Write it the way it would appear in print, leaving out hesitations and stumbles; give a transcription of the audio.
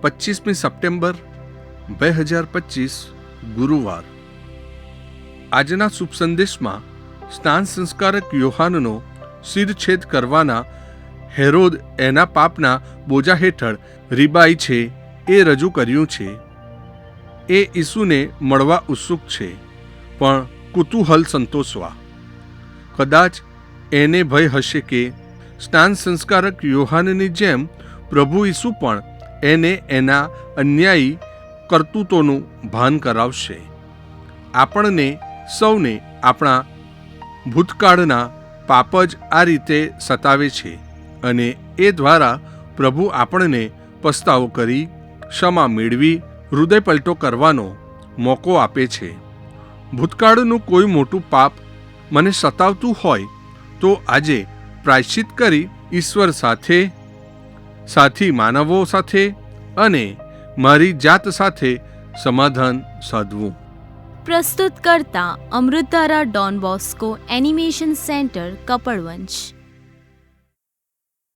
25મી September 2025 ગુરુવાર. આજના શુભ સંદેશમાં સ્નાન સંસ્કારક યોહાનનો શિરછેદ કરવાના હેરોદ એના પાપના બોજા હેઠળ રીબાઈ છે એ રજૂ કર્યું છે. એ ઈસુને મળવા ઉત્સુક છે, પણ કુતૂહલ સંતોષવા. કદાચ એને ભય હશે કે સ્નાન સંસ્કારક યોહાનની જેમ પ્રભુ ઈસુ પણ એને એના અન્યાયી કરતૂતોનું ભાન કરાવશે. આપણને સૌને આપણા ભૂતકાળના પાપ જ આ રીતે સતાવે છે અને એ દ્વારા પ્રભુ આપણને પસ્તાવો કરી ક્ષમા મેળવી હૃદય પલટો કરવાનો મોકો આપે છે. ભૂતકાળનું કોઈ મોટું પાપ મને સતાવતું હોય તો આજે પ્રાયશ્ચિત કરી ઈશ્વર સાથે, સાથી માનવો સાથે અને મારી જાત સાથે સમાધાન સાધવું. પ્રસ્તુત કરતા અમૃતધારા Don Bosco animation centre, Kapadvanj.